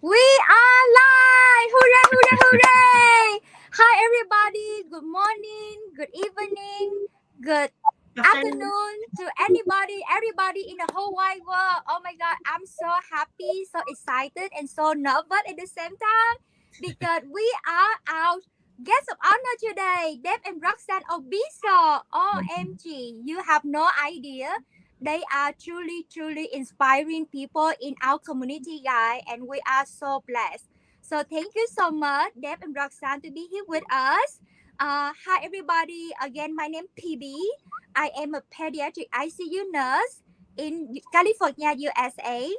We are live! Hooray, hooray, hooray! Hi, everybody. Good morning, good evening, good Afternoon. afternoon to everybody in the whole wide world. Oh my God, I'm so happy, so excited, and so nervous at the same time because we are our guests of honor today, Dave and Roxanne Obiso. OMG, you have no idea. They are truly, truly inspiring people in our community, guys, and we are so blessed. So thank you so much, Deb and Roxanne, to be here with us. Hi, everybody. Again, my name is PB. I am a pediatric ICU nurse in California, USA.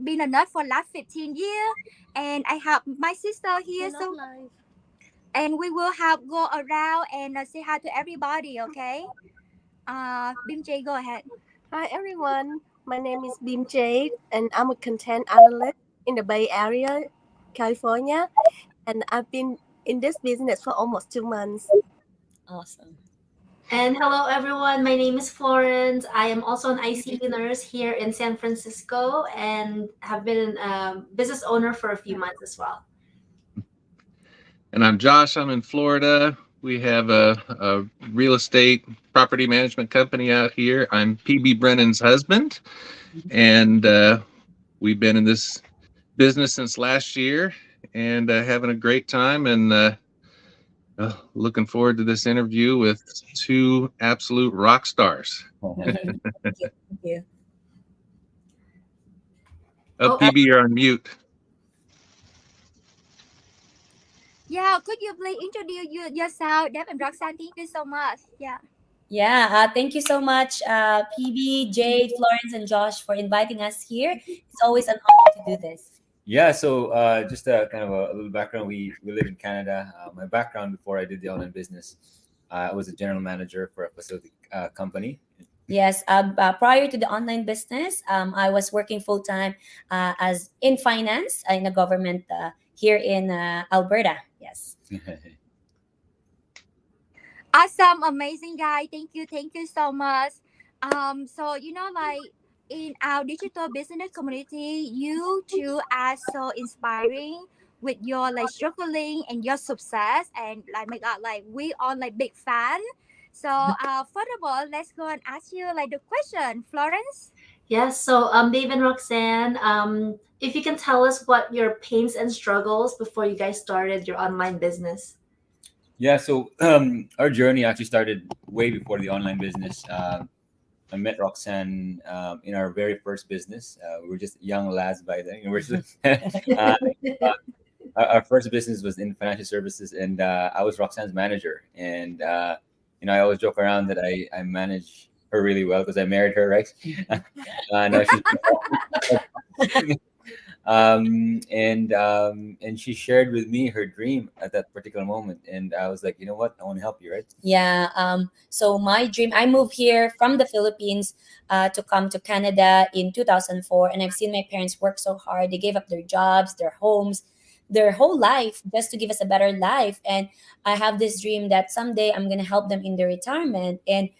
Been a nurse for last 15 years, and I have my sister here. We're not So, live. and we will have go around and say hi to everybody. Okay. Bim J, go ahead. Hi everyone. My name is Bim Jade and I'm a content analyst in the Bay Area, California, and I've been in this business for almost 2 months. Awesome. And hello, everyone. My name is Florence. I am also an ICU nurse here in San Francisco and have been a business owner for a few months as well. And I'm Josh. I'm in Florida. We have a real estate property management company out here. I'm PB Brennan's husband, and we've been in this business since last year and having a great time and looking forward to this interview with two absolute rock stars. Thank you. Thank you. PB, you're on mute. Yeah, could you please introduce yourself, Deb and Roxanne? Thank you so much. Yeah. Yeah, thank you so much, PB, Jade, Florence, and Josh for inviting us here. It's always an honor to do this. Yeah, so just a kind of a little background. We live in Canada. My background before I did the online business, I was a general manager for a facility company. Yes, prior to the online business, I was working full time as in finance in the government here in Alberta. Yes. Awesome, amazing guy. Thank you so much. So like in our digital business community, you two are so inspiring with your like struggling and your success, and like my God, like we all like big fan. So first of all, let's go and ask you like the question, Florence. Yes, so Dave and Roxanne, if you can tell us what your pains and struggles before you guys started your online business. Yeah, so our journey actually started way before the online business. I met Roxanne in our very first business. We were just young lads by then. We were just, our first business was in financial services, and I was Roxanne's manager. And I always joke around that I manage her really well because I married her, right? No, she's and she shared with me her dream at that particular moment, and I was like, you know what, I want to help you, right? Yeah. So my dream, I moved here from the Philippines to come to Canada in 2004, and I've seen my parents work so hard. They gave up their jobs, their homes, their whole life just to give us a better life. And I have this dream that someday I'm gonna help them in their retirement. And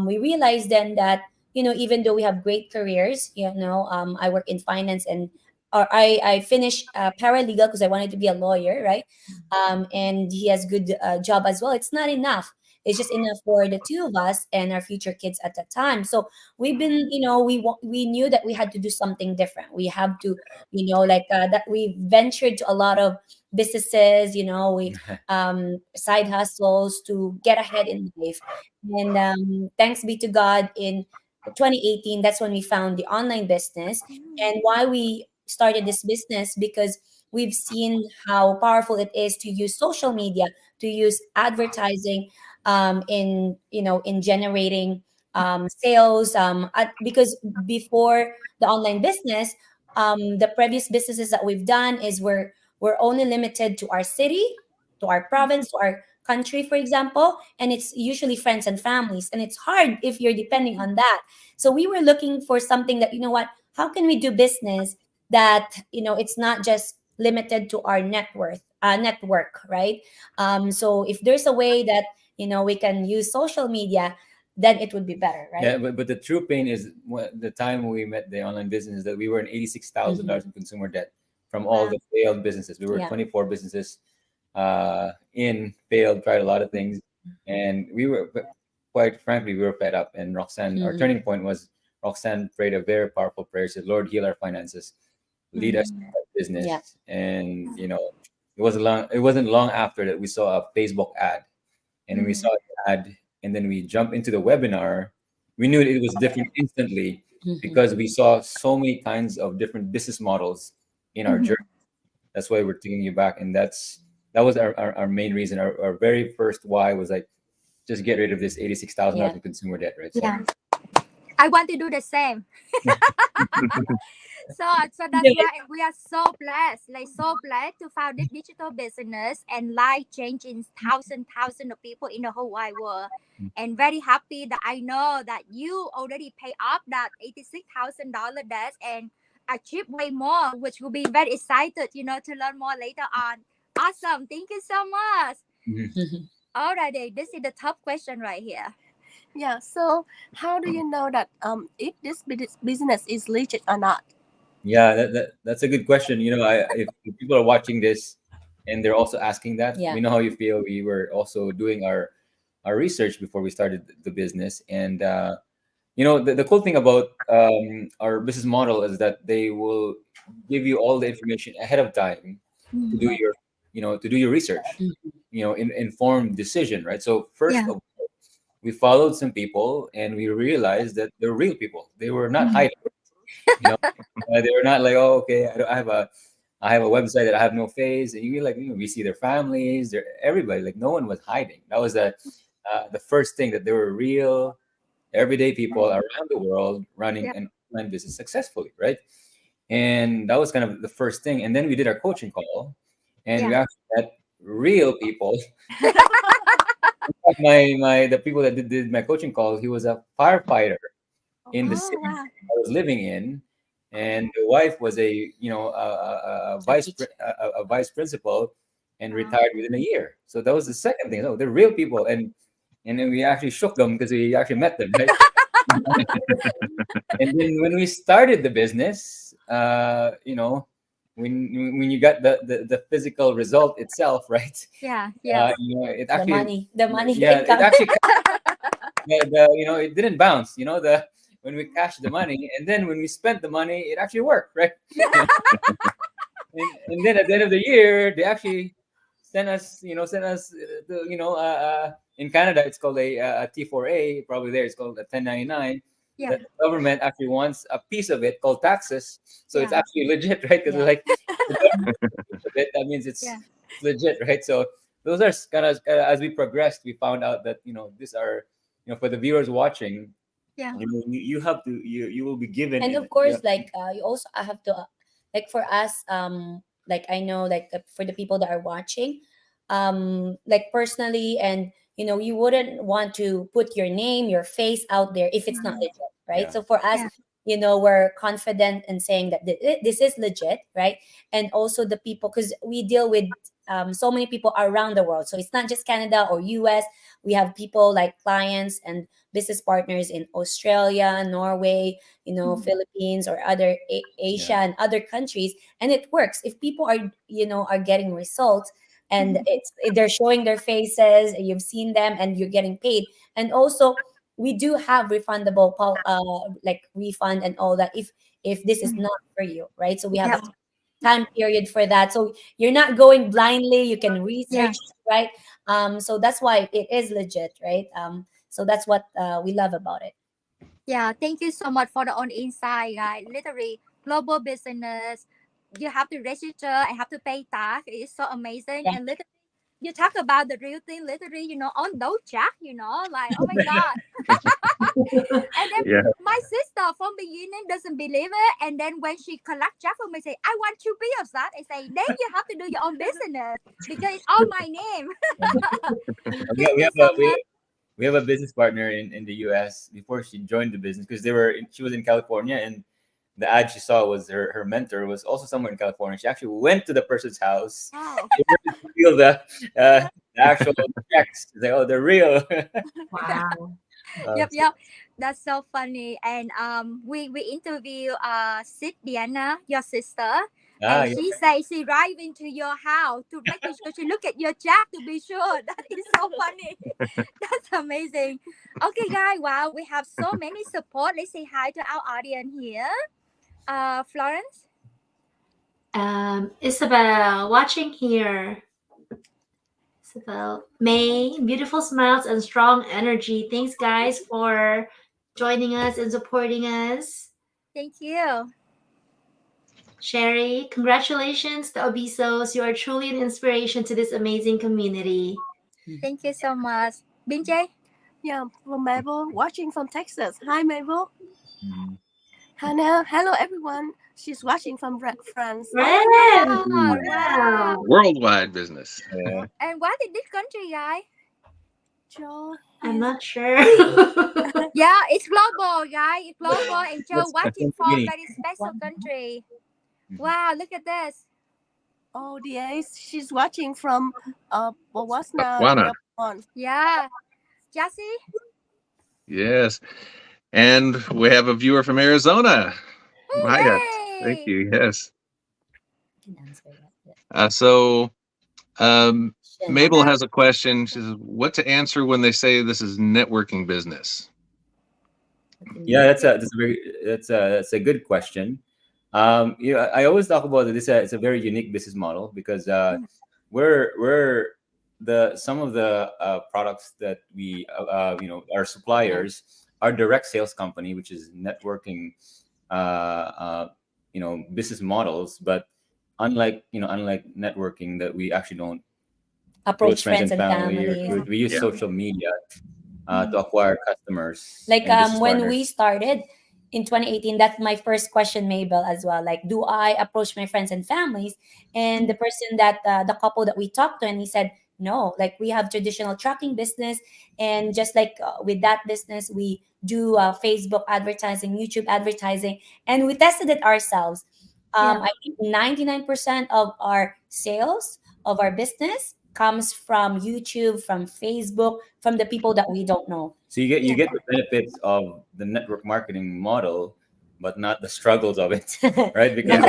we realized then that even though we have great careers, I work in finance and. Or I finished paralegal because I wanted to be a lawyer, right? And he has good job as well. It's not enough. It's just enough for the two of us and our future kids at that time. So we've been, we knew that we had to do something different. We have to, like that we ventured to a lot of businesses, we side hustles to get ahead in life. And thanks be to God, in 2018, that's when we found the online business. And why we started this business, because we've seen how powerful it is to use social media, to use advertising in generating sales, because before the online business, the previous businesses that we've done is we're only limited to our city, to our province, to our country, for example, and it's usually friends and families, and it's hard if you're depending on that. So we were looking for something that, how can we do business that it's not just limited to our network, right? So if there's a way that we can use social media, then it would be better, right? Yeah, but the true pain is the time we met the online business, that we were in $86,000 in consumer debt. from all Wow. the failed businesses. We were Yeah. 24 businesses failed, tried a lot of things, and we were, quite frankly, we were fed up. And Roxanne, our turning point was Roxanne prayed a very powerful prayer. She said, "Lord, heal our finances, lead us to our Yeah. business." And it wasn't long after that we saw a Facebook ad, and we saw the ad, and then we jumped into the webinar. We knew it was different instantly because we saw so many kinds of different business models in our journey. That's why we're taking you back, and that was our main reason. Our very first why was like, just get rid of this $86,000 Yeah. in consumer debt, right? So Yeah. I want to do the same. So Do that's it. why we are so blessed, like so blessed to found this digital business and life changing thousand of people in the whole wide world. And very happy that I know that you already pay off that $86,000 debt and achieve way more, which will be very excited, to learn more later on. Awesome. Thank you so much. Alrighty, this is the top question right here. Yeah. So how do you know that if this business is legit or not? yeah, that's a good question. If people are watching this and they're also asking that, Yeah. we know how you feel. We were also doing our research before we started the business, and the cool thing about our business model is that they will give you all the information ahead of time to do your research, informed decision, right? So first Yeah. of all, we followed some people and we realized that they're real people. They were not hiding. You know, they were not like, oh, okay, I have a website that I have no face, and we see their families, their everybody. Like no one was hiding. That was the first thing, that they were real, everyday people around the world running Yeah. an online business successfully, right? And that was kind of the first thing. And then we did our coaching call, and we Yeah. actually met real people. The people that did my coaching call, he was a firefighter in the Oh city wow. I was living in, and the wife was a vice principal, and retired within a year. So that was the second thing. Oh, they're real people, and then we actually shook them because we actually met them, right? And then when we started the business, when you got the physical result itself, right? Yeah. Yeah. It The actually, money. The money, the yeah, it income. actually, it didn't bounce. When we cashed the money, and then when we spent the money, it actually worked, right? And then at the end of the year, they actually sent us in Canada, it's called a T4A. Probably there, it's called a 1099. Yeah. That the government actually wants a piece of it called taxes, so it's Yeah. actually legit, right? Because Yeah. like the government gets a piece of it, that means it's Yeah. legit, right? So those are kind of, as we progressed, we found out that these are, for the viewers watching, Yeah. you have to, you will be given, And and of course, like you also have to like for us, like I know, like for the people that are watching, like personally, and you wouldn't want to put your name, your face out there if it's not legit, right? Yeah. So for us, Yeah. we're confident in saying that this is legit, right? And also the people, because we deal with so many people around the world, so it's not just Canada or US. We have people like clients and business partners in Australia, Norway, Philippines, or other Asia Yeah. and other countries, and it works. If people are getting results, and they're showing their faces, and you've seen them, and you're getting paid. And also, we do have refundable like refund and all that if this is not for you, right? So we have Yeah. a time period for that, so you're not going blindly. You can Yeah. research, right? So that's why it is legit, right? So that's what we love about it. Yeah, thank you so much for the on insight, guys. Literally, global business, you have to register and have to pay tax. It's so amazing. Yeah. And literally, you talk about the real thing, literally, on those jack, like, oh my God. And then Yeah. my sister from beginning doesn't believe it. And then when she collect jack from me, say, I want 2 B of that. I say, then you have to do your own business because it's all my name. we Thank have, we you have so a we, much. we have a business partner in the US before she joined the business, because she was in California, and the ad she saw was her mentor was also somewhere in California. She actually went to the person's house Wow. in order to feel the actual checks. She's like, oh, they're real. Wow. Yep, So, yep. That's so funny. And we interview Sid Diana, your sister. Ah, And yeah. she says she drive into your house to making sure she look at your check to be sure. That is so funny. That's amazing. Okay, guys. Wow, we have so many support. Let's say hi to our audience here. Florence. Isabel, watching here. Isabel, May, beautiful smiles and strong energy. Thanks, guys, for joining us and supporting us. Thank you. Sherry, congratulations to Obisos. You are truly an inspiration to this amazing community. Thank you so much. Binjay. Yeah, from Mabel, watching from Texas. Hi, Mabel. Mhm. Hannah, hello everyone. She's watching from France. Oh Friends! my God! Wow. Wow. Worldwide business. Yeah. And what is this country, guys? Joe, I'm he's not sure. Yeah, it's global, guys. It's global. And Joe That's watching from Guinea. very special country. Mhm. Wow, look at this. ODS. She's watching from Bosnia, Botswana. Gabon. Yeah. Jassy. Yes. And we have a viewer from Arizona. Maya. Thank Hooray! you. Yes. I can answer that. So um, Question. Mabel has a question. She says, what to answer when they say this is networking business? Yeah, that's a good question. I always talk about it. It's a very unique business model because we're the some of the products that we our suppliers are direct sales company, which is networking business models. But unlike networking, that we actually don't Approach friends friends and and family. family. We use Yeah. social media to acquire customers Like and business when partners. we started in 2018, that's my first question, Mabel, as well. Like, do I approach my friends and families? And the person that the couple that we talked to, and he said no. Like, we have traditional trucking business, and just like with that business, we do Facebook advertising, YouTube advertising, and we tested it ourselves. Yeah. I think 99% of our sales of our business comes from YouTube, from Facebook, from the people that we don't know. So you Yeah. get the benefits of the network marketing model, but not the struggles of it, right? Because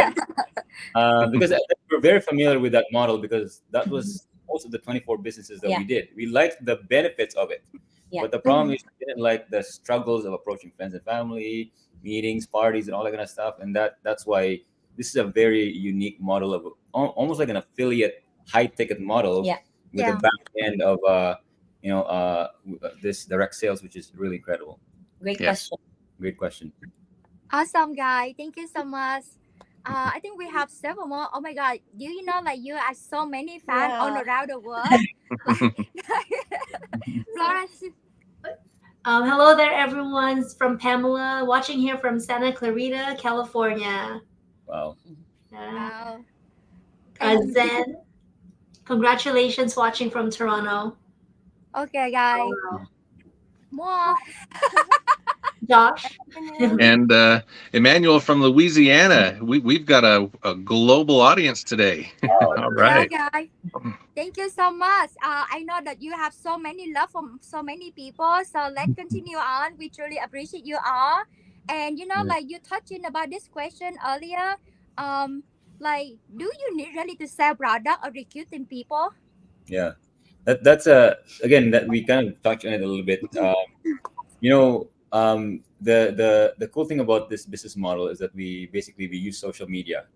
we're very familiar with that model because that was most of the 24 businesses that Yeah. we did. We liked the benefits of it, Yeah. but the problem is we didn't like the struggles of approaching friends and family, meetings, parties, and all that kind of stuff. And that's why this is a very unique model of almost like an affiliate high ticket model Yeah. with Yeah. the back end of this direct sales, which is really incredible. Great Yes. question. Great question. Awesome, guy. Thank you so much. I think we have several more. Oh my God. Do you know like you are so many fans all Yeah. around the world? Florence. Hello there, everyone. From Pamela, watching here from Santa Clarita, California. Wow. Wow. And Zen, congratulations, watching from Toronto. okay, guy. Wow. More. Josh, And Emmanuel from Louisiana. We've got a global audience today. All Yeah, right. guy. Thank you so much. I know that you have so many love from so many people. So let's continue on. We truly appreciate you all. And you know, Yeah. like you touching about this question earlier. Like, do you need really to sell product or recruiting people? Yeah. That's again that we kind of touched on it a little bit. The cool thing about this business model is that we use social media,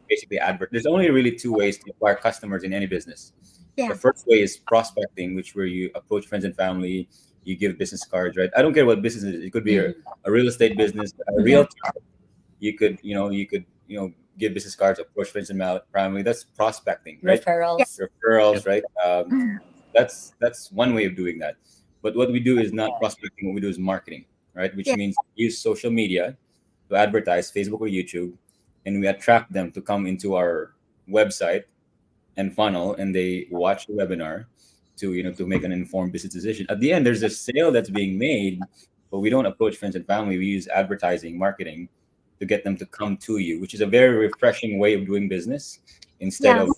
basically advert. There's only really two ways to acquire customers in any business. Yeah. The first way is prospecting, which where you approach friends and family, you give business cards, right? I don't care what business it is. It could be a real estate business, a real. You could give business cards, approach friends and family. That's prospecting, right? Referrals. Referrals, right? That's one way of doing that. But what we do is not prospecting. What we do is marketing, right? Which Yeah. means use social media to advertise, Facebook or YouTube, and we attract them to come into our website and funnel, and they watch the webinar to make an informed business decision. At the end, there's a sale that's being made, but we don't approach friends and family. We use advertising, marketing to get them to come to you, which is a very refreshing way of doing business instead Yes. of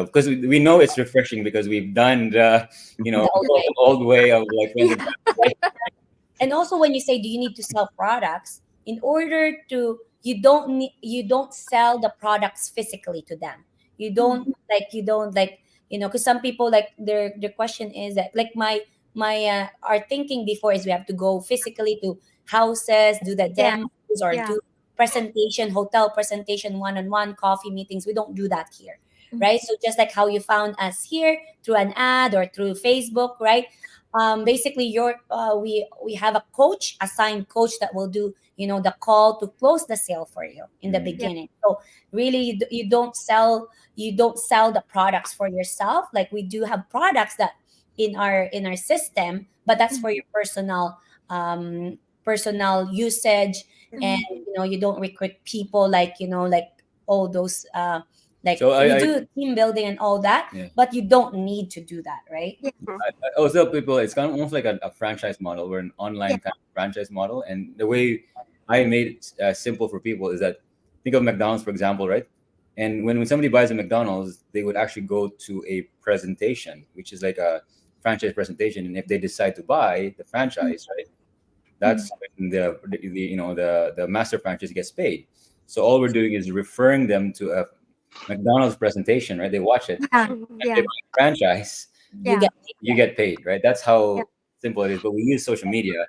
because we know it's refreshing because we've done the old way of like friends and family. And also, when you say, do you need to sell products in order to you don't sell the products physically to them. You don't you don't like, because some people, like, their question is that, like, my our thinking before is we have to go physically to houses, do the Yeah. demos, or Yeah. do presentation, hotel presentation, one-on-one coffee meetings. We don't do that here, right? So just like how you found us here through an ad or through Facebook, right? Basically, we have a coach, assigned coach, that will do, the call to close the sale for you in the Yeah. beginning. So really, you don't sell the products for yourself. Like, we do have products that in our system, but that's for your personal usage. And you don't recruit people, like, like all those, like, So we I do team building and all that, yeah. but you don't need to do that, right? Yeah. I always tell people it's kind of almost like a franchise model. We're an Yeah. online kind of franchise model, and the way I made it simple for people is that, think of McDonald's, for example, right? And when somebody buys a McDonald's, they would actually go to a presentation, which is like a franchise presentation. And if they decide to buy the franchise, right, that's when the master franchise gets paid. So all we're doing is referring them to a McDonald's presentation, right? They watch it, Yeah. and Yeah. they buy the franchise, You Yeah. get you get paid, right? That's Yeah. how simple it is. But we use social media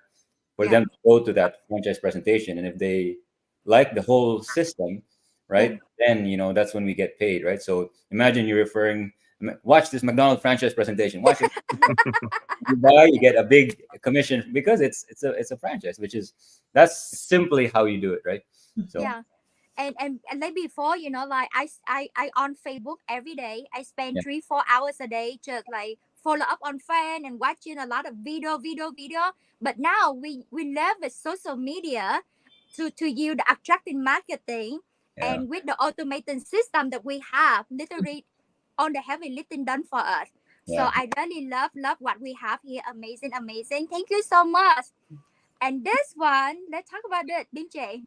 for Yeah. them to go to that franchise presentation, and if they like the whole system, right, then that's when we get paid, right? So imagine you're referring, watch this McDonald's franchise presentation, watch it. You buy, you get a big commission because it's a franchise, which is that's simply how you do it, right? So Yeah. And like before, like I on Facebook every day. I spend yeah, 3-4 hours a day just like follow up on friend and watching a lot of video. But now we leverage social media to use the attractive marketing, yeah, and with the automated system that we have, literally on the heavy lifting done for us. So yeah. I really love what we have here. Amazing, amazing. Thank you so much. And this one, let's talk about it, Binche.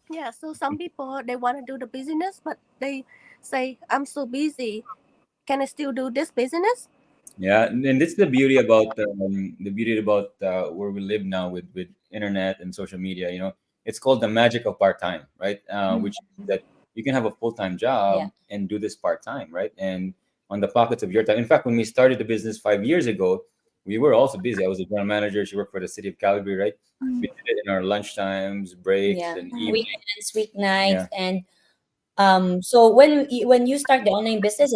Yeah, so some people they want to do the business, but they say, I'm so busy. Can I still do this business? Yeah, and this is the beauty about where we live now with internet and social media. It's called the magic of part time, right? Which is that you can have a full time Yeah. job and do this part time, right? And on the pockets of your time. In fact, when we started the business 5 years ago, we were also busy. I was a general manager. She worked for the city of Calgary, right? We did it in our lunch times, breaks, Yeah. and evening. Weekends, weeknights, Yeah, and so when you start the online business,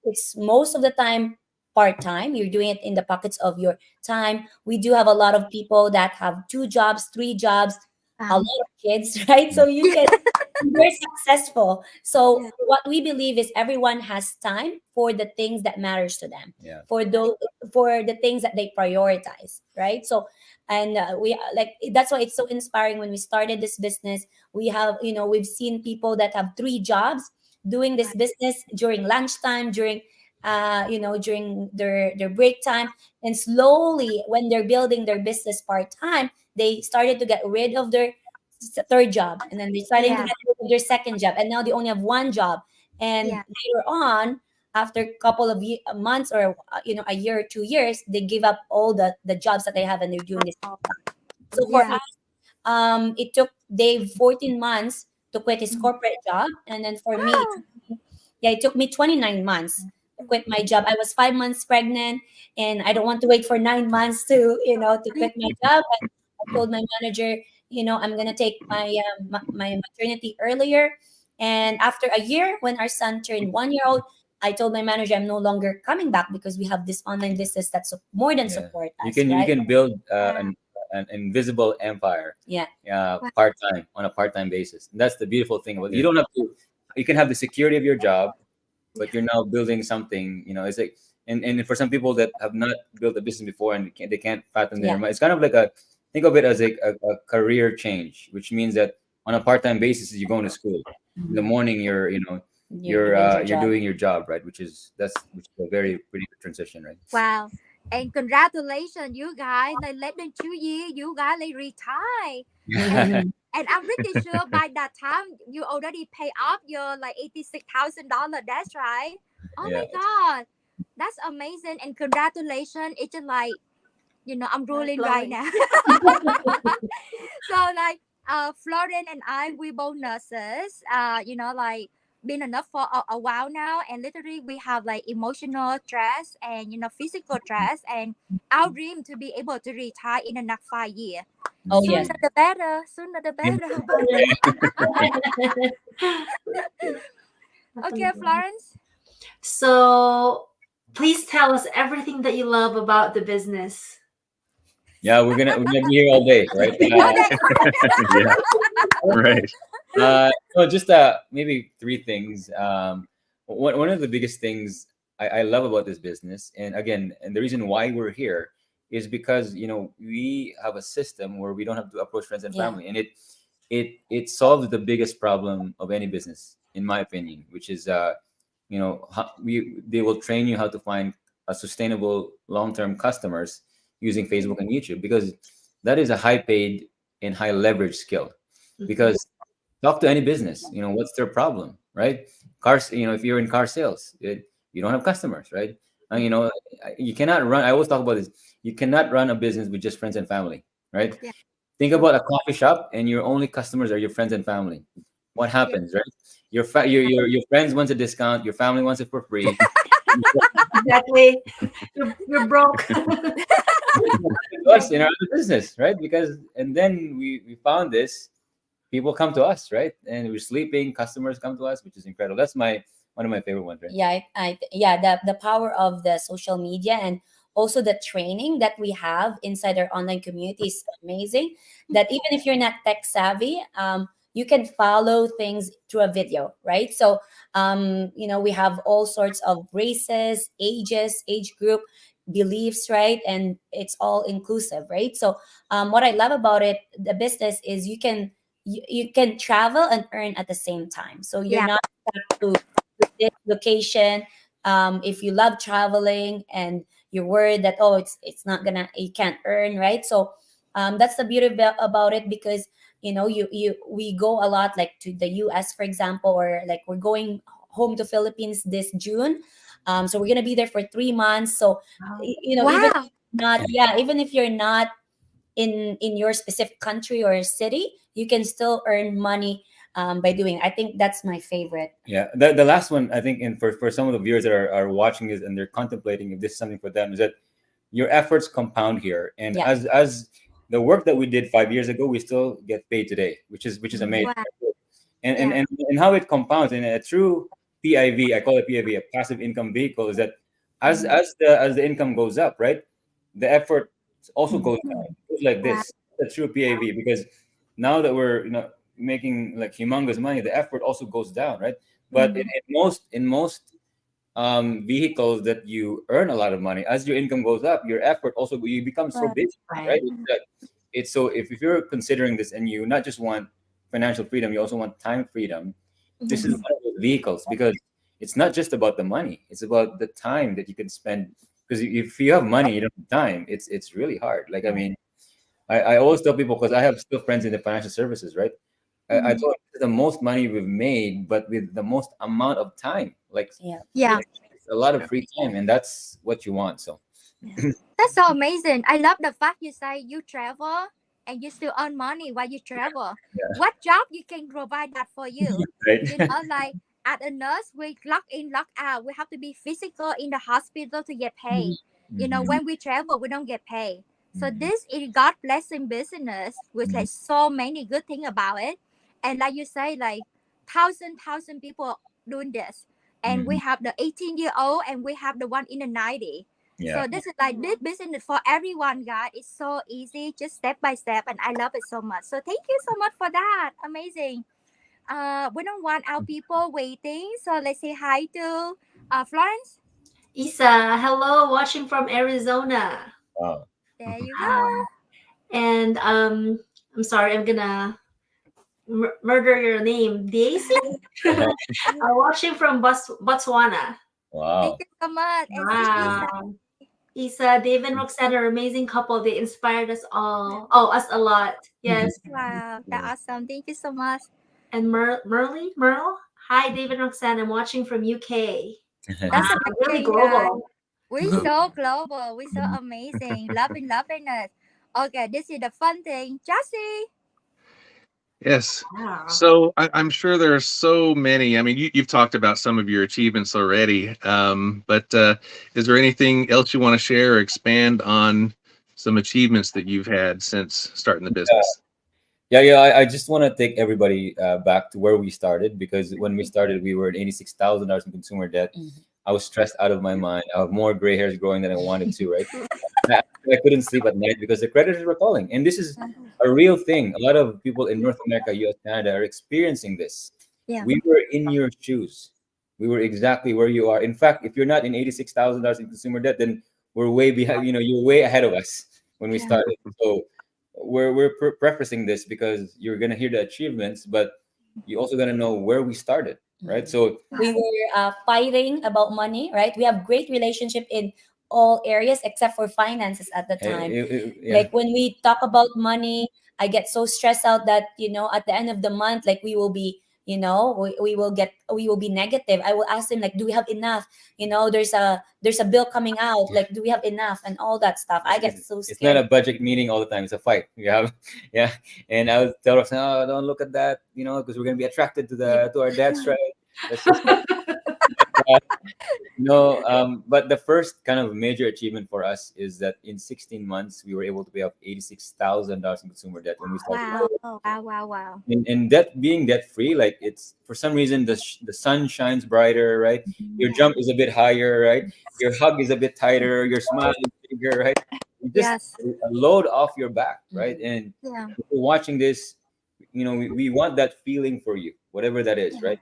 it's most of the time part time. You're doing it in the pockets of your time. We do have a lot of people that have 2 jobs, 3 jobs, a lot Um, of kids, right? So you can very successful. So yeah. what we believe is everyone has time for the things that matters to them, yeah, for the things that they prioritize, right? So, and we like that's why it's so inspiring. When we started this business, we've seen people that have 3 jobs doing this Right. business during lunchtime, during their break time, and slowly, when they're building their business part time, they started to get rid of their third job, and then they're starting to Yeah. get rid of their second job, and now they only have 1 job. And Yeah. later on, after a couple of months, or a year or 2 years, they give up all the jobs that they have, and they're doing this. So for Yeah. it took Dave 14 months to quit his corporate job. And then for me, Wow. it took me 29 months to quit my job. I was 5 months pregnant, and I don't want to wait for 9 months to quit my job. And I told my manager, I'm going to take my maternity earlier. And after a year, when our son turned 1 year old, I told my manager I'm no longer coming back, because we have this online business that's more than yeah. support You us, can you right? can build Yeah. an invisible empire, Yeah. Wow. part time, on a part time basis. And that's the beautiful thing about it. You Yeah. don't have to. You can have the security of your job, but you're now building something. It's like, and for some people that have not built a business before, and they can't fathom their Yeah. mind. It's kind of like think of it as a career change, which means that on a part time basis, you're going to school. In the morning, You're doing your you're job. doing your job, right? Which is a very pretty good transition, right? Wow. And congratulations, you guys. Like less than 2 years, you guys like retire. And and I'm pretty sure by that time you already pay off your like $86,000. That's right. Oh Yeah. my god. That's amazing. And congratulations. It's just like, I'm Mind ruling right blowing. now. So like Florian and I, we both nurses. Like been enough for a while now, and literally we have like emotional stress and physical stress, and our dream to be able to retire in the next 5 years. Oh Mhm. yes. Sooner the better. Sooner the better. Okay, Florence. So please tell us everything that you love about the business. Yeah, we're gonna be here all day, right? Yeah, right. No, just maybe three things. One of the biggest things I love about this business, and again, and the reason why we're here is because we have a system where we don't have to approach friends and Yeah. family, and it solves the biggest problem of any business, in my opinion, which is they will train you how to find a sustainable long-term customers using Facebook and YouTube, because that is a high paid and high leverage skill. Because talk to any business, what's their problem, right? Cars, if you're in car sales, you don't have customers, right? And you cannot run, I always talk about this, you cannot run a business with just friends and family, right? Yeah. Think about a coffee shop and your only customers are your friends and family. What Yeah. happens, right? Your friends wants a discount, your family wants it for free. Exactly. You're broke. To us in our other business, right? Because and then we found this, people come to us, right? And we're sleeping, customers come to us, which is incredible. That's my one of my favorite ones, right? Yeah, yeah, the power of the social media and also the training that we have inside our online community is amazing. That even if you're not tech savvy, you can follow things through a video, right? So we have all sorts of races, ages, age group, beliefs, right? And it's all inclusive, right? So what I love about it, the business, is you can travel and earn at the same time. So you're Yeah. not stuck to this location. If you love traveling and you're worried that, oh, it's not gonna, you can't earn, right? So that's the beauty about it, because we go a lot, like to the US, for example, or like we're going home to Philippines this June. So we're gonna be there for 3 months. So even Wow. not, yeah, even if you're not in your specific country or city, you can still earn money by doing it. I think that's my favorite. Yeah, the last one, I think, and for some of the viewers that are watching this and they're contemplating if this is something for them, is that your efforts compound here, and Yeah. as the work that we did 5 years ago, we still get paid today, which is amazing. Wow. And and Yeah. and, and how it compounds in a true PIV, I call it PIV, a passive income vehicle, is that as the income goes up, right, the effort also goes down. It goes like Wow. this, a true PIV, because now that we're making like humongous money, the effort also goes down, right? But in most vehicles that you earn a lot of money, as your income goes up, your effort also, you become so Right. busy, Right. right? It's so, if you're considering this and you not just want financial freedom, you also want time freedom, this is Yes. one of those vehicles, because it's not just about the money, it's about the time that you can spend. Because if you have money, you don't have time, it's really hard. Like, I mean, I always tell people, because I have still friends in the financial services, right? I told them, "This is the most money we've made, but with the most amount of time. Like, Yeah. Yeah. it's a lot of free time, and that's what you want." So, That's so amazing. I love the fact you say you travel and you still earn money while you travel. yeah, What job you can provide that for you? right. Like as a nurse, we clock in, clock out. We have to be physical in the hospital to get paid. Mhm, When we travel, we don't get paid. So mhm, this is God blessing business with mhm, like so many good things about it. And like you say, like thousand people doing this. And we mhm. have the 18-year-old and we have the one in the 90. Yeah. So this is like this business for everyone, guys. It's so easy, just step by step, and I love it so much. So thank you so much for that. Amazing. We don't want our people waiting, so let's say hi to Florence. Isa, hello, watching from Arizona. Wow. There you Wow. go. And I'm sorry, I'm gonna murder your name, Daisy. Watching from Botswana. Thank Wow. you so much, and see Isa. Wow. Isa, Dave and Roxanne are an amazing couple. They inspired us all. Oh, us a lot. Yes. Wow, that's awesome. Thank you so much. And Merle. Hi, Dave and Roxanne. I'm watching from UK. That's Wow, really amazing, guys. global. We're so global. We're so amazing. Loving it. Okay, this is the fun thing. Jesse. Yes. Wow. So I'm sure there are so many. I mean, you've talked about some of your achievements already, but is there anything else you want to share or expand on some achievements that you've had since starting the business? Yeah. I just want to take everybody back to where we started, because when we started, we were at $86,000 in consumer debt. Mhm. I was stressed out of my mind. I have more gray hairs growing than I wanted to, right? I, I couldn't sleep at night because the creditors were calling. And this is a real thing. A lot of people in North America, US, Canada are experiencing this. Yeah. We were in your shoes. We were exactly where you are. In fact, if you're not in $86,000 in consumer debt, then we're way behind. You're way ahead of us when we Yeah. started. So we're prefacing this because you're gonna hear the achievements, but you also gonna know where we started, right? So We were fighting about money, right? We have great relationship in all areas except for finances at the time. yeah, Like when we talk about money, I get so stressed out that at the end of the month, like we will be negative. I will ask them, like, do we have enough? There's a bill coming out, like, do we have enough, and all that stuff. I get so it's not scared. a budget meeting all the time. It's a fight. You have, yeah. And I would tell Roxanne, oh, don't look at that, because we're gonna be attracted to our dad's right. Let's just no. But the first kind of major achievement for us is that in 16 months we were able to pay off $86,000 in consumer debt when we started. Wow. Wow. Wow. Wow. And debt being debt free, like, it's for some reason the sun shines brighter, right? Your Yeah. jump is a bit higher, right? Your hug is a bit tighter. Your smile is bigger, right? You just Yes. a load off your back, right? And Yeah. if you're watching this, we want that feeling for you, whatever that is, Yeah. right?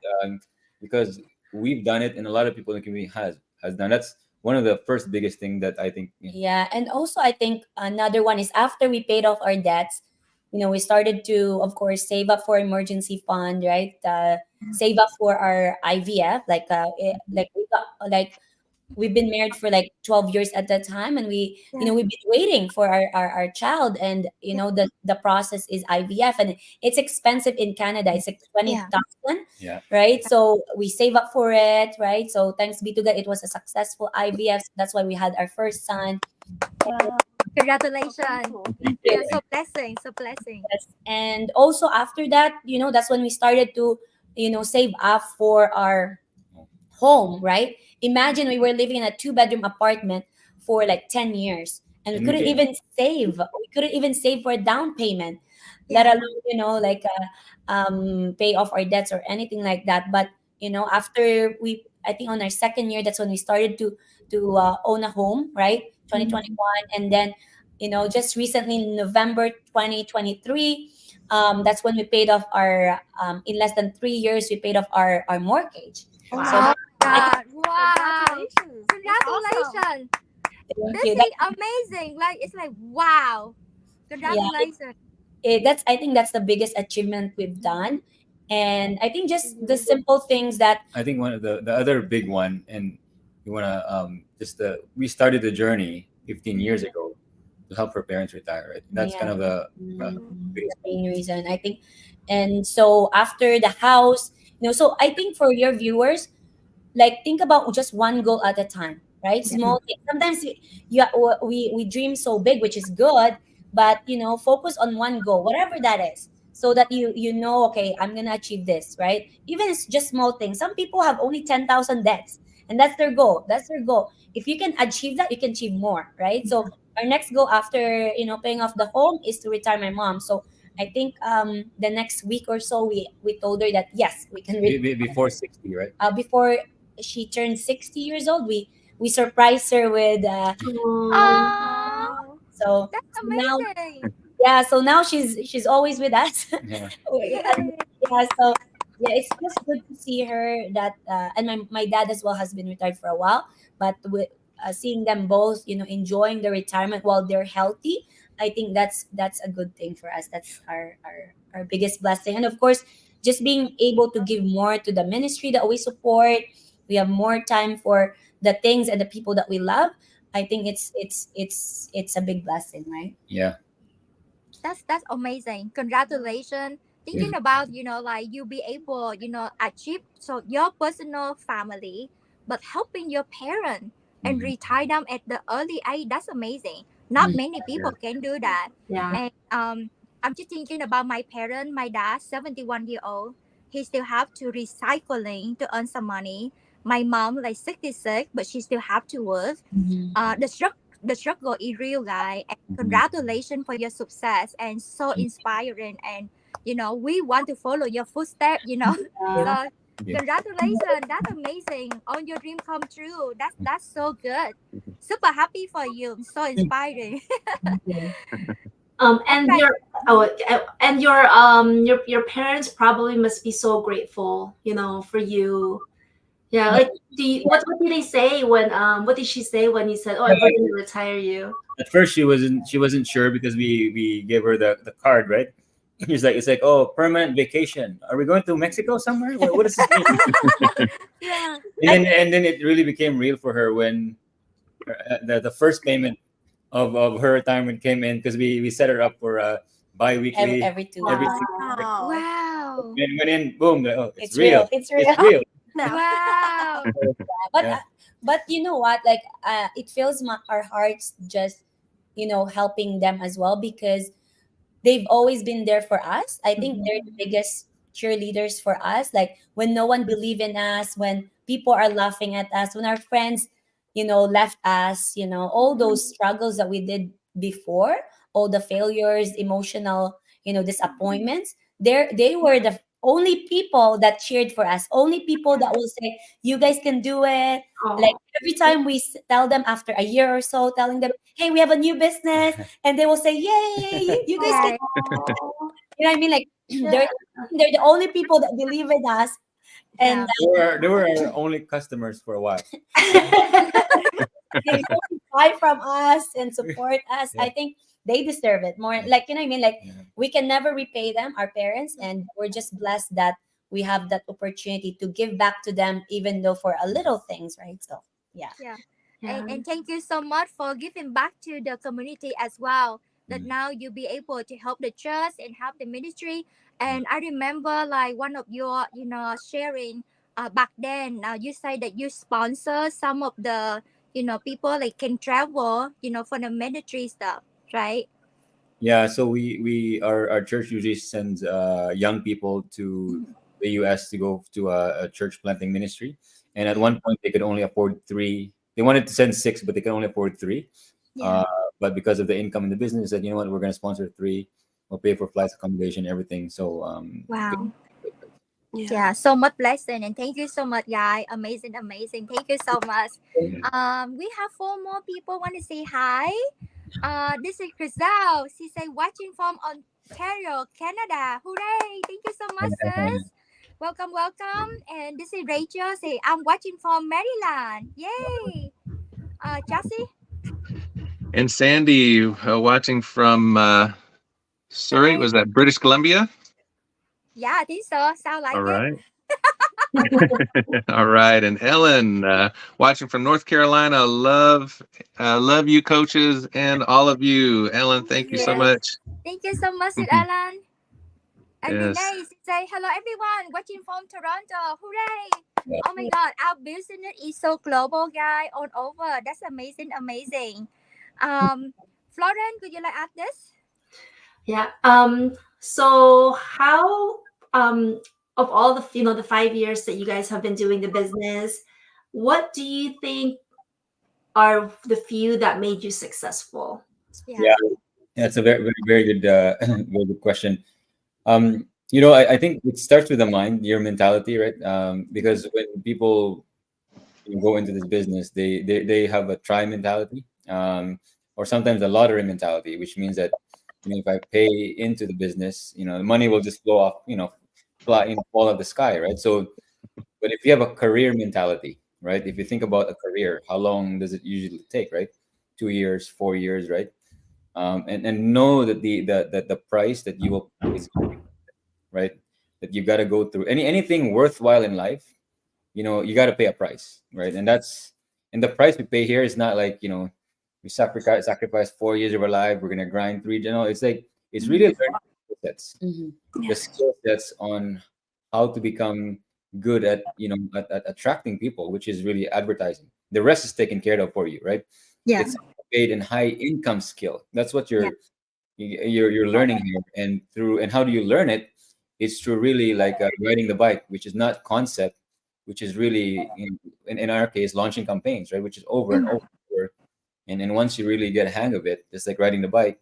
Because we've done it, and a lot of people in the community has done. That's one of the first biggest thing that I think. Yeah, and also I think another one is after we paid off our debts, we started to, of course, save up for emergency fund, right? Save up for our IVF, like we got, like, we've been married for like 12 years at that time, and Yeah. we've been waiting for our child, and the process is IVF, and it's expensive in Canada. It's like Yeah. 20,000, Yeah. right? So we save up for it, right? So thanks be to God, it was a successful IVF. So that's why we had our first son. Wow. Congratulations. Thank Yeah. you. So blessing. So blessing. Yes. And also after that, that's when we started to, save up for our home, right? Imagine we were living in a two-bedroom apartment for like 10 years, and we And we couldn't can, even save. We couldn't even save for a down payment, let Yeah. alone, pay off our debts or anything like that. But, after I think on our second year, that's when we started to own a home, right? 2021. And then, just recently in November 2023, that's when we paid off in less than 3 years, we paid off our mortgage. Oh So my Oh I God. Wow. Congratulations. That's awesome. Congratulations. thank This you. is amazing. Like it's like wow. Yeah, Congratulations. I think that's the biggest achievement we've done. And I think just the simple things that, I think one of the other big one, and we want to just we started the journey 15 years ago to help her parents retire, right? That's yeah, kind of the the biggest. main reason, I think. And so after the house, so I think for your viewers, like, think about just one goal at a time, right? Small things. Sometimes we dream so big, which is good, but focus on one goal, whatever that is, so that okay, I'm gonna achieve this, right? Even it's just small things. Some people have only 10,000 debts, and that's their goal. If you can achieve that, you can achieve more, right? So our next goal after paying off the home is to retire my mom. So I think the next week or so, we told her that yes, we can Before 60, right? before she turned 60 years old. We surprised her with Oh, Wow. so that's now, amazing. yeah, so now she's always with us. Yeah. Yay. Yeah, so yeah, it's just good to see her that and my dad as well has been retired for a while, but with seeing them both enjoying the retirement while they're healthy, I think that's a good thing for us. That's our biggest blessing. And of course, just being able to give more to the ministry that we support. We have more time for the things and the people that we love. I think it's a big blessing, right? Yeah. That's amazing. Congratulations. Yeah. Thinking about, like you be able, achieve so your personal family, but helping your parent and Mhm. retire them at the early age, that's amazing. Not Mm. many people can do that. Yeah. And I'm just thinking about my parent. My dad, 71-year-old, he still have to recycling to earn some money. My mom, like 66, but she still have to work. Mhm. The struggle is real, guy. And congratulations for your success and so inspiring. And we want to follow your footsteps. Uh, So congratulations, that's amazing. On your dream come true. That's so good. Super happy for you. So inspiring. All And right. your parents probably must be so grateful, for you. Yeah, yeah, like what did they say when what did she say when you said, "Oh, I'm going to retire you"? At first, she wasn't sure because we gave her the card, right? She's like, it's like, oh, permanent vacation. Are we going to Mexico somewhere? What does this mean? Yeah. And then it really became real for her when the first payment of her retirement came in, because we set her up for every, bi-weekly every 2 weeks. every Wow. Wow. and went in, boom, like, oh, it's It's real. real. It's It's real. real. Now. Wow. But Yeah. you know what? Like, it fills our hearts just helping them as well, because they've always been there for us. I think they're the biggest cheerleaders for us. Like, when no one believe in us, when people are laughing at us, when our friends, left us, all those struggles that we did before, all the failures, emotional, disappointments. They were the only people that cheered for us. Only people that will say, "You guys can do it." Like, Oh, every time we tell them after a year or so, telling them, "Hey, we have a new business," and they will say, "Yay, you guys can." Right. You know what I mean? Like, yeah. they're the only people that believe in us, and Yeah. They were our only customers for a while. they always buy from us and support us. Yeah. I think they deserve it more. Like, you know what I mean? Like, Yeah. we can never repay them, our parents, and we're just blessed that we have that opportunity to give back to them, even though for a little things, right? So, yeah. Yeah. Yeah. And thank you so much for giving back to the community as well. That Mm. now you be able to help the church and help the ministry. And I remember like one of your sharing back then. Now you say that you sponsor some of the people like can travel for the ministry stuff, right? Yeah, so our church usually sends young people to the US to go to a church planting ministry. And at one point they could only afford three. They wanted to send six, but they could only afford three. Yeah. Uh, but because of the income in the business, said, you know what, we're going to sponsor three. We'll pay for flights, accommodation, everything. So Wow. Yeah. Yeah, so much blessing and thank you so much, guy. Amazing, amazing. Thank you so much. We have four more people want to say hi. This is Chriselle. She say watching from Ontario, Canada. Hooray! Thank you so much, sis. Welcome, welcome. And this is Rachel. Say I'm watching from Maryland. Yay! Chelsea. And Sandy, watching from Surrey. Hi. Was that British Columbia? Yeah, I think so. Sound like All it. right. All right. And Ellen, watching from North Carolina. Love you, coaches, and all of you. Ellen, thank you so Yes. much. Thank you so much, Sis Alan. And Yes. Renee say hello everyone watching from Toronto. Hooray! Oh my god, our business is so global, guy, all over. That's amazing, amazing. Florence, could you like add this? Yeah. So how of all the the 5 years that you guys have been doing the business, what do you think are the few that made you successful? Yeah, that's a very, very, very good, very good question. I think it starts with the mind, your mentality, right? Because when people go into this business, they have a try mentality, or sometimes a lottery mentality, which means that if I pay into the business, the money will just flow off, fall out of the sky, right? So, but if you have a career mentality, right? If you think about a career, how long does it usually take, right? 2 years, 4 years, right? And know that the price that you will pay is right, that you got to go through anything worthwhile in life. You got to pay a price, right? And the price we pay here is not like we sacrifice 4 years of our life, we're gonna grind three. It's like it's really learning skill sets, Mhm. the skill sets on how to become good at at attracting people, which is really advertising. The rest is taken care of for you, right? Yeah. It's paid in high income skill. That's what Yeah. You're learning here, and through, and how do you learn it? It's through really like riding the bike, which is not concept, which is really in our case launching campaigns, right? Which is over and over, and once you really get a hang of it, it's like riding the bike.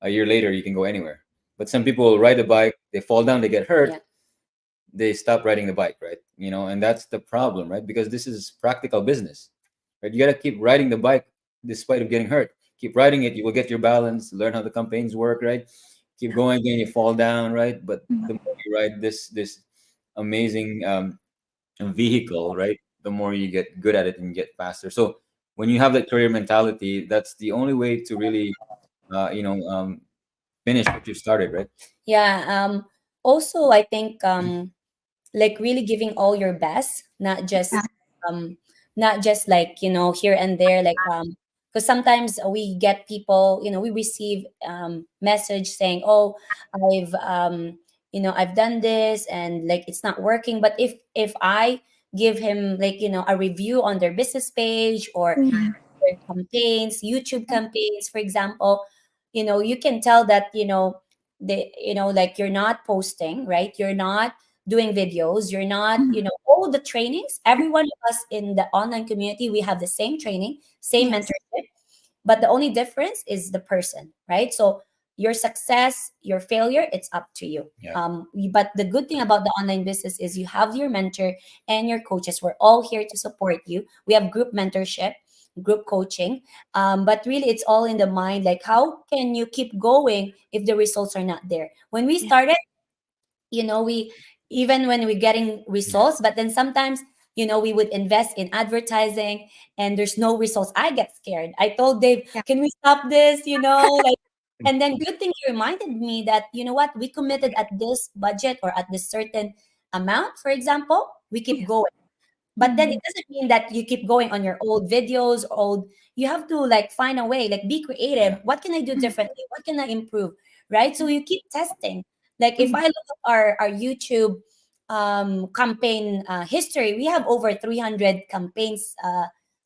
A year later, you can go anywhere. But some people ride the bike, they fall down, they get hurt, Yeah. they stop riding the bike, right? And that's the problem, right? Because this is practical business, right? You got to keep riding the bike despite of getting hurt. Keep riding it, you will get your balance, learn how the campaigns work, right? Keep going again, you fall down, right? But the more you ride this amazing vehicle, right, the more you get good at it and get faster. So when you have that career mentality, that's the only way to really uh, you know um, finish what you started, right? Yeah. Also, I think like really giving all your best, um not just like here and there, like because sometimes we get people, we receive message saying, oh, I've I've done this and like it's not working. But if I give him like a review on their business page or their campaigns, YouTube campaigns, for example, you can tell that, like you're not posting, right? You're not doing videos, you're not, all the trainings, every one of us in the online community, we have the same training, same mentorship, but the only difference is the person, right? So your success, your failure, it's up to you. Yeah. But the good thing about the online business is you have your mentor and your coaches. We're all here to support you. We have group mentorship, group coaching, but really it's all in the mind. Like, how can you keep going if the results are not there? When we started, we, even when we're getting results, but then sometimes, we would invest in advertising and there's no results, I get scared. I told Dave, can we stop this, like, and then good thing he reminded me that, what, we committed at this budget or at this certain amount, for example, we keep going. But then it doesn't mean that you keep going on your old videos, old. You have to like find a way, like be creative. What can I do differently? What can I improve? Right? So you keep testing. Like if I look at our YouTube campaign history, we have over 300 campaigns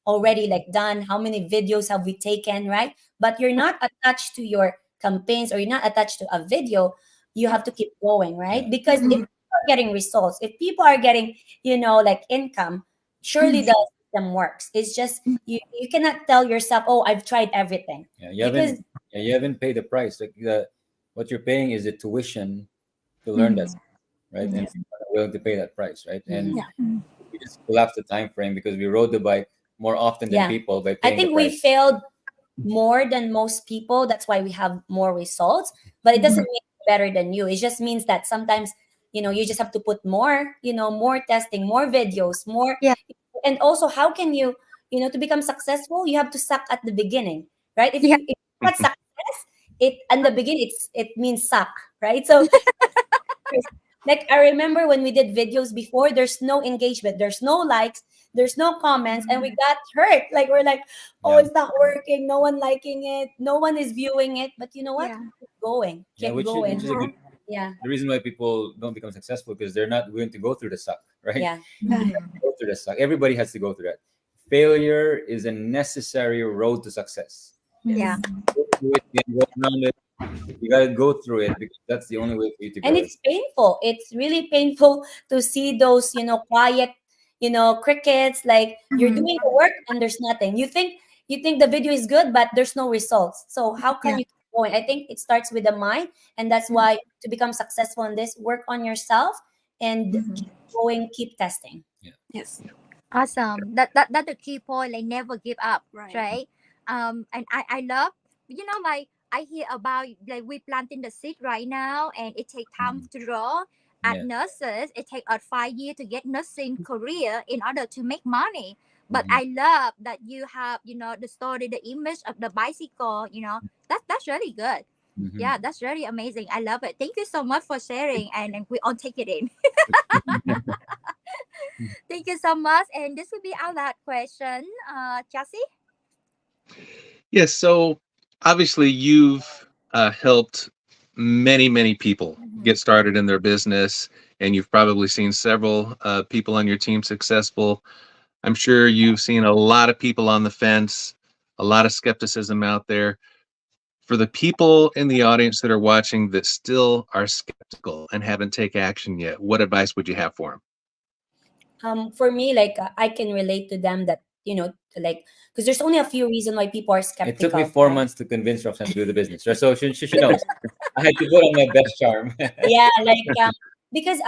already like done. How many videos have we taken, right? But you're not attached to your campaigns or you're not attached to a video. You have to keep going, right? Yeah. Because if people are getting results, if people are getting like income, surely the system works. It's just you cannot tell yourself, oh, I've tried everything. Yeah, Because you haven't paid the price. Like what you're paying is the tuition to learn that, right? And you're not willing to pay that price, right? And we just collapsed the time frame because we rode the bike more often than yeah, people by I paying the think we price. failed more than most people. That's why we have more results. But it doesn't mean we're better than you. It just means that sometimes, you just have to put more, more testing, more videos, more. And also, how can you, to become successful, you have to suck at the beginning, right? If not success, it in the beginning, it means suck, right? So like I remember when we did videos before, there's no engagement, there's no likes, there's no comments, and we got hurt. Like we're like, oh, Yeah. it's not working, no one liking it, no one is viewing it. But you know what? Keep going, Yeah, keep which is a going. good, Yeah, the reason why people don't become successful because they're not willing to go through the suck, right? yeah, Go through the suck. Everybody has to go through that. Failure is a necessary road to success. Yeah. Go through it, you go around it. You gotta go through it because that's the only way for you to and grow. it's painful. It's really painful to see those, quiet, crickets. Like you're doing the work and there's nothing. You think the video is good, but there's no results. So how can you keep going? I think it starts with the mind, and that's why to become successful in this, work on yourself and keep going, keep testing. Yeah. Awesome. That the key point. Like never give up, Right. right? And I love, like I hear about like we planting the seed right now, and it take time to grow. At Yeah. nurses, it take 5 years to get nursing career in order to make money. But Mhm. I love that you have, the story, the image of the bicycle. That's really good. Mhm. Yeah, that's really amazing. I love it. Thank you so much for sharing, and we all take it in. Thank you so much. And this will be our last question. Chelsea? Yes. So obviously, you've helped many, many people get started in their business, and you've probably seen several people on your team successful. I'm sure you've seen a lot of people on the fence, a lot of skepticism out there. For the people in the audience that are watching that still are skeptical and haven't taken action yet, what advice would you have for them? For me, like I can relate to them that like because there's only a few reasons why people are It took me skeptical. 4 months to convince Roxanne to do the business, right? So she knows. I had to put on my best charm. Yeah, like because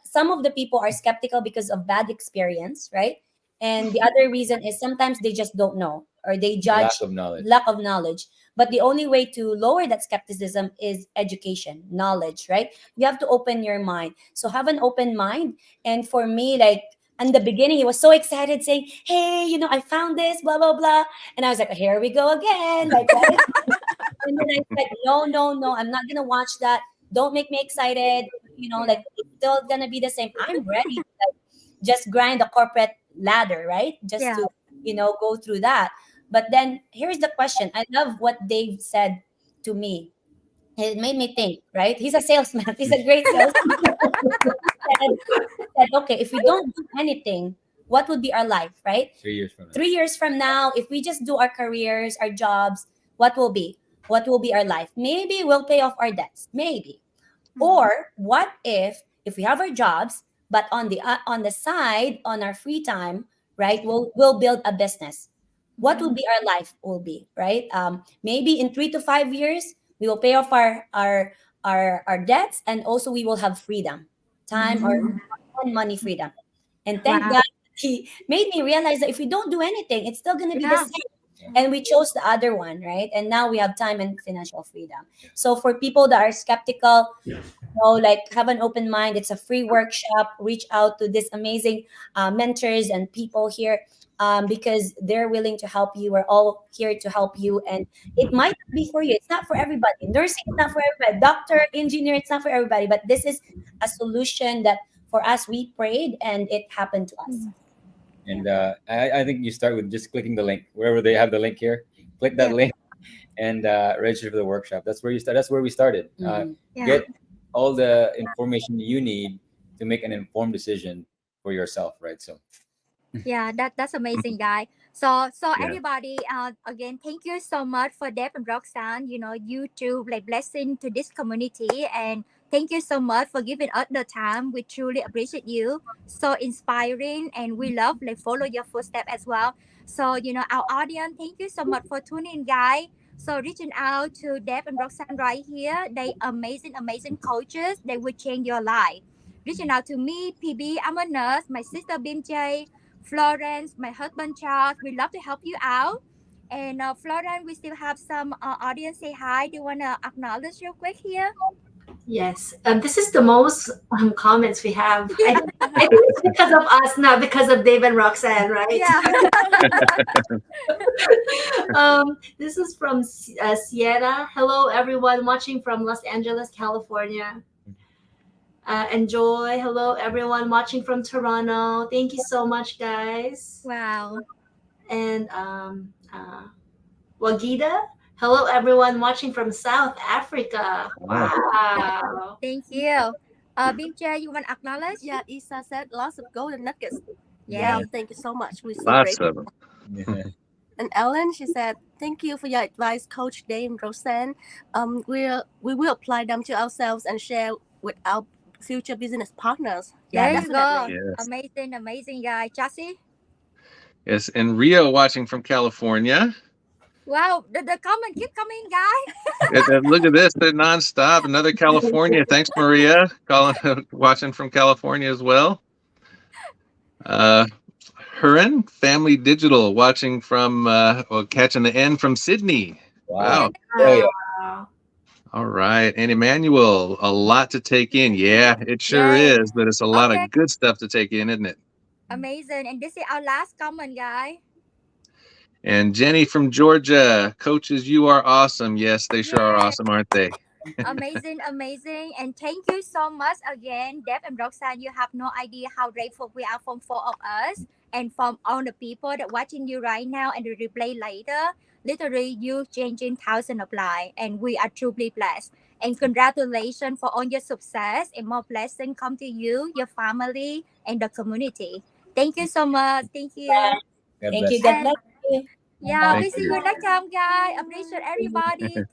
some of the people are skeptical because of bad experience, right? And the other reason is sometimes they just don't know or they judge Lack of knowledge. lack of knowledge. But the only way to lower that skepticism is education, knowledge, right? You have to open your mind. So have an open mind. And for me, like in the beginning, he was so excited saying, "Hey, I found this, blah, blah, blah." And I was like, "Here we go again." Like, and then I said, "No, no, no, I'm not gonna watch that. Don't make me excited. Like it's still gonna be the same. I'm ready to like, just grind the corporate ladder, right? Just Yeah. to go through that." But then here's the question. I love what Dave said to me. It made me think, right? He's a salesman. He's a great salesman. Said, okay, if we don't do anything, what would be our life, right? 3 years from now. 3 years from now, if we just do our careers, our jobs, what will be? What will be our life? Maybe we'll pay off our debts. Maybe. Or what if we have our jobs, but on the side, on our free time, right? We'll build a business. What will be our life? Will be right. Maybe in 3 to 5 years, we will pay off our debts, and also we will have freedom, time or money freedom. And thank Wow. God he made me realize that if we don't do anything, it's still gonna be the Yeah. same. And we chose the other one, right? And now we have time and financial freedom. So for people that are skeptical, like have an open mind. It's a free workshop. Reach out to these amazing mentors and people here because they're willing to help you. We're all here to help you, and it might not be for you. It's not for everybody. Nursing is not for everybody. Doctor, engineer, it's not for everybody. But this is a solution that for us we prayed and it happened to us. And I think you start with just clicking the link wherever they have the link here. Click that Yeah. link and register for the workshop. That's where you start. That's where we started. Mhm. Yeah. Get all the information you need to make an informed decision for yourself, right? So Yeah, that's amazing, guy. So Yeah. everybody, again, thank you so much for Deb and Roxanne. You two like blessing to this community, and thank you so much for giving us the time. We truly appreciate you. So inspiring, and we love like follow your footsteps as well. So our audience, thank you so much for tuning in, guy. So reaching out to Deb and Roxanne right here, they amazing, amazing coaches. They will change your life. Reaching out to me, PB, I'm a nurse. My sister BMJ, Florence, my husband Charles, we love to help you out. And Florence, we still have some audience say hi. Do you want to acknowledge real quick here? Yes, this is the most comments we have. I think it's because of us, not because of Dave and Roxanne, right? Yeah. This is from Sierra. Hello, everyone watching from Los Angeles, California. Enjoy. Hello, everyone watching from Toronto. Thank you so much, guys. Wow. And Wagida. Hello, everyone watching from South Africa. Wow. Thank you. BMJ, you want to acknowledge? Yeah, Isa said lots of golden nuggets. Yeah. Wow, thank you so much. We're so Lots grateful. of them. yeah. And Ellen, she said, "Thank you for your advice, Coach Dave and Roxanne. We will apply them to ourselves and share with our future business partners." Yeah, There you go. definitely. Yes. Amazing, amazing guy. Jassy? Yes. And Rio watching from California. Wow, the comment keep coming, guy. Look at this. They're nonstop. Another California. Thanks, Maria. Watching from California as well. Huron, Family Digital, watching from, catching the end from Sydney. Wow. Oh, yeah. Wow. All right. And Emmanuel, a lot to take in. Yeah, it sure Yay. is. But it's a lot Okay. of good stuff to take in, isn't it? Amazing. And this is our last comment, guy. And Jenny from Georgia, coaches, you are awesome. Yes, they sure are Yay. awesome, aren't they? Amazing, amazing. And thank you so much again, Deb and Roxanne. You have no idea how grateful we are from four of us and from all the people that watching you right now and the replay later. Literally, you changing thousands of lives, and we are truly blessed. And congratulations for all your success, and more blessing come to you, your family, and the community. Thank you so much. Thank you. God Thank bless you. you. God And bless you. Yeah, Thank we see you. you next time, guys. Appreciate everybody.